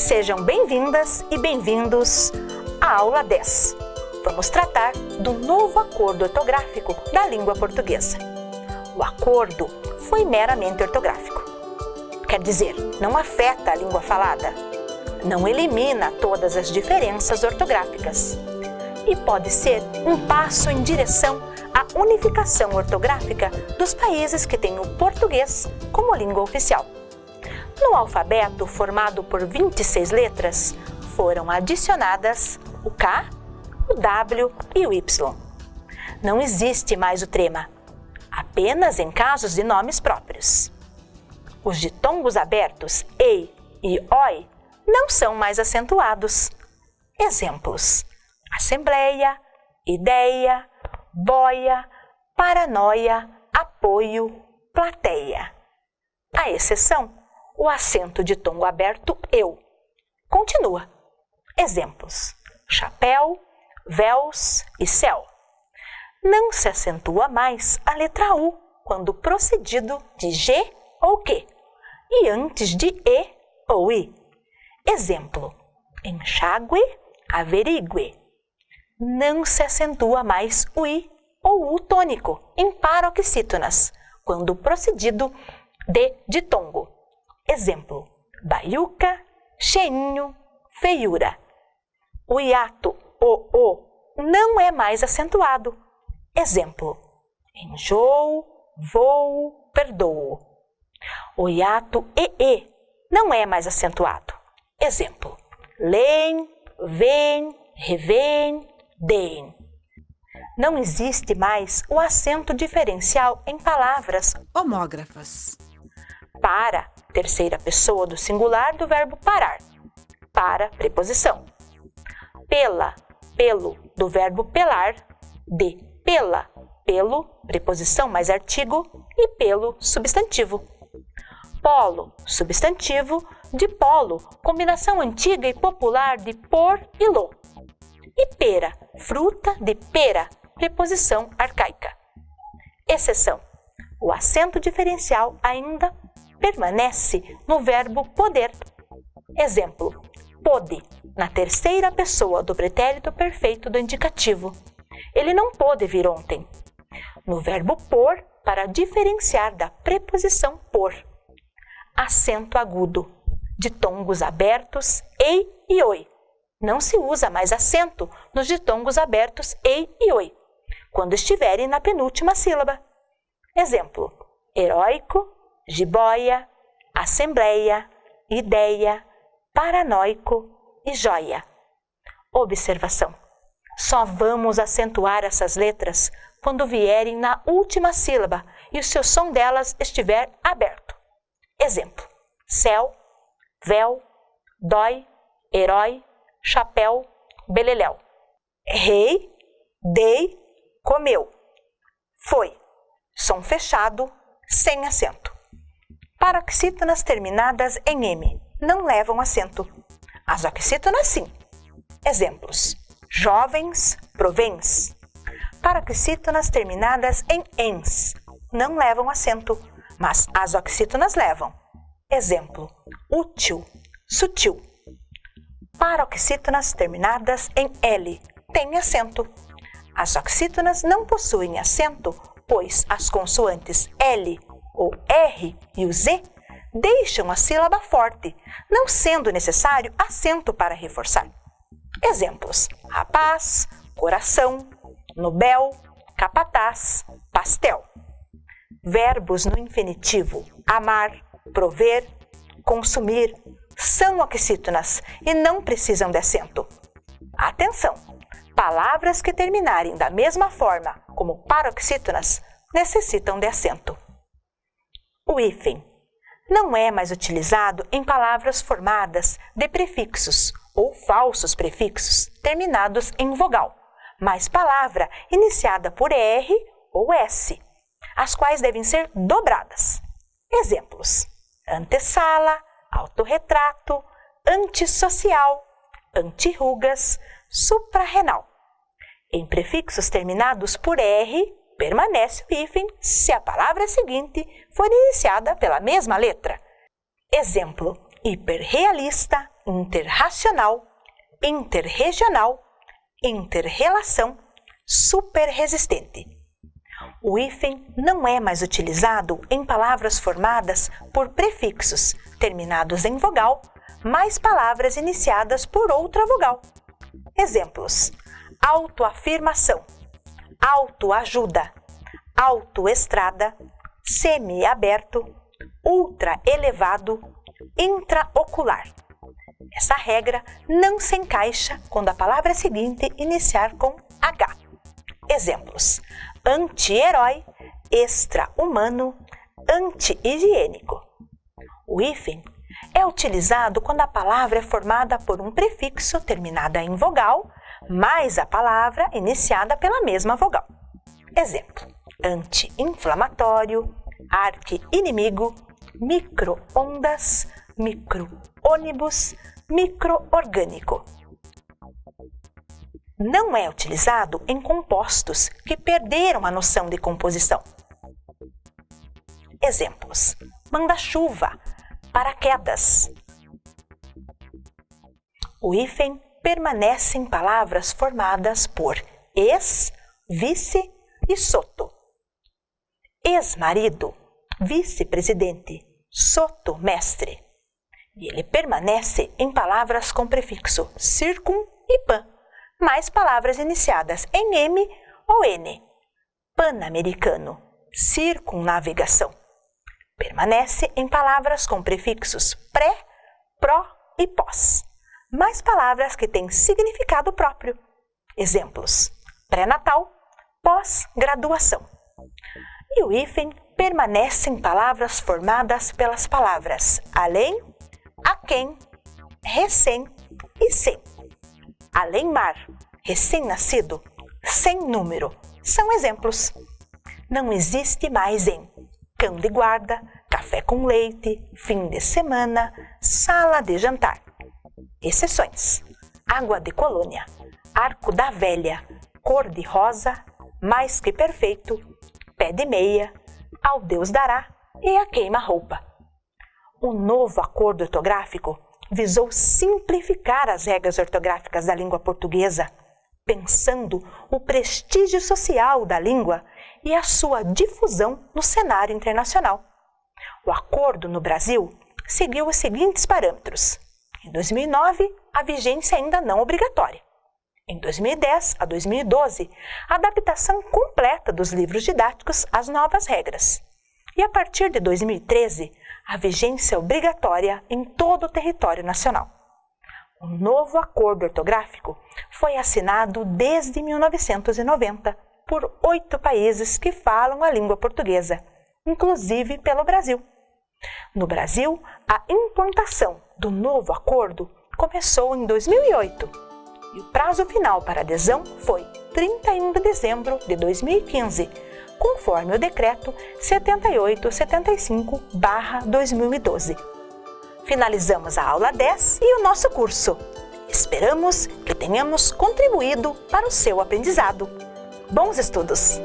Sejam bem-vindas e bem-vindos à aula 10. Vamos tratar do novo acordo ortográfico da língua portuguesa. O acordo foi meramente ortográfico. Quer dizer, não afeta a língua falada, não elimina todas as diferenças ortográficas e pode ser um passo em direção à unificação ortográfica dos países que têm o português como língua oficial. No alfabeto formado por 26 letras, foram adicionadas o K, o W e o Y. Não existe mais o trema, apenas em casos de nomes próprios. Os ditongos abertos EI e OI não são mais acentuados. Exemplos: assembleia, ideia, boia, paranoia, apoio, plateia. A exceção, o acento de ditongo aberto eu. Continua. Exemplos: chapéu, véus e céu. Não se acentua mais a letra U quando procedido de G ou Q e antes de E ou I. Exemplo: enxágue, averigue. Não se acentua mais o I ou U tônico em paroxítonas quando procedido de ditongo. Exemplo: baiuca, cheinho, feiura. O hiato O não é mais acentuado. Exemplo: enjoo, voo, perdoo. O hiato EE não é mais acentuado. Exemplo: leem, vêm, revêm, deem. Não existe mais o acento diferencial em palavras homógrafas. Para, terceira pessoa do singular do verbo parar. Para, preposição. Pela, pelo, do verbo pelar. De, pela, pelo, preposição mais artigo. E pelo, substantivo. Polo, substantivo. De polo, combinação antiga e popular de por e lo. E pera, fruta. De pera, preposição arcaica. Exceção: o acento diferencial ainda permanece no verbo poder. Exemplo: pôde, na terceira pessoa do pretérito perfeito do indicativo. Ele não pôde vir ontem. No verbo pôr, para diferenciar da preposição por. Acento agudo, ditongos abertos EI e OI. Não se usa mais acento nos ditongos abertos EI e OI, quando estiverem na penúltima sílaba. Exemplo: heróico, jiboia, assembleia, ideia, paranoico e joia. Observação: só vamos acentuar essas letras quando vierem na última sílaba e o seu som delas estiver aberto. Exemplo: céu, véu, dói, herói, chapéu, beleléu. Rei, dei, comeu. Foi. Som fechado, sem acento. Paroxítonas terminadas em M não levam acento. As oxítonas sim. Exemplos: jovens, provens. Paroxítonas terminadas em ens não levam acento, mas as oxítonas levam. Exemplo: útil, sutil. Paroxítonas terminadas em L têm acento. As oxítonas não possuem acento, pois as consoantes L, o R e o Z deixam a sílaba forte, não sendo necessário acento para reforçar. Exemplos: rapaz, coração, nobel, capataz, pastel. Verbos no infinitivo amar, prover, consumir são oxítonas e não precisam de acento. Atenção! Palavras que terminarem da mesma forma como paroxítonas necessitam de acento. O hífen não é mais utilizado em palavras formadas de prefixos ou falsos prefixos terminados em vogal, mas palavra iniciada por R ou S, as quais devem ser dobradas. Exemplos: antessala, autorretrato, antissocial, antirrugas, suprarrenal. Em prefixos terminados por R, permanece o hífen se a palavra seguinte for iniciada pela mesma letra. Exemplo: hiperrealista, interracional, interregional, interrelação, superresistente. O hífen não é mais utilizado em palavras formadas por prefixos terminados em vogal, mais palavras iniciadas por outra vogal. Exemplos: autoafirmação, autoajuda, autoestrada, semiaberto, ultraelevado, intraocular. Essa regra não se encaixa quando a palavra seguinte iniciar com H. Exemplos: anti-herói, extra-humano, anti-higiênico. O hífen é utilizado quando a palavra é formada por um prefixo terminada em vogal, mais a palavra iniciada pela mesma vogal. Exemplo: anti-inflamatório, arqui-inimigo, micro-ondas, micro-ônibus, micro-orgânico. Não é utilizado em compostos que perderam a noção de composição. Exemplos: manda-chuva, paraquedas. O hífen permanece em palavras formadas por ex, vice e soto. Ex-marido, vice-presidente, soto, mestre. E ele permanece em palavras com prefixo circum e pan, mais palavras iniciadas em M ou N. Pan-americano, circunnavegação. Permanece em palavras com prefixos pré, pró e pós, mais palavras que têm significado próprio. Exemplos: pré-natal, pós-graduação. E o hífen permanece em palavras formadas pelas palavras além, aquém, recém e sem. Além-mar, recém-nascido, sem número, são exemplos. Não existe mais em cão de guarda, café com leite, fim de semana, sala de jantar. Exceções: água de colônia, arco da velha, cor de rosa, mais que perfeito, pé de meia, ao Deus dará e a queima-roupa. O novo acordo ortográfico visou simplificar as regras ortográficas da língua portuguesa, pensando o prestígio social da língua e a sua difusão no cenário internacional. O acordo no Brasil seguiu os seguintes parâmetros. Em 2009, a vigência ainda não obrigatória. Em 2010 a 2012, a adaptação completa dos livros didáticos às novas regras. E a partir de 2013, a vigência obrigatória em todo o território nacional. O novo acordo ortográfico foi assinado desde 1990 por 8 países que falam a língua portuguesa, inclusive pelo Brasil. No Brasil, a implantação do novo acordo começou em 2008 e o prazo final para adesão foi 31 de dezembro de 2015, conforme o Decreto 7875/2012. Finalizamos a aula 10 e o nosso curso. Esperamos que tenhamos contribuído para o seu aprendizado. Bons estudos!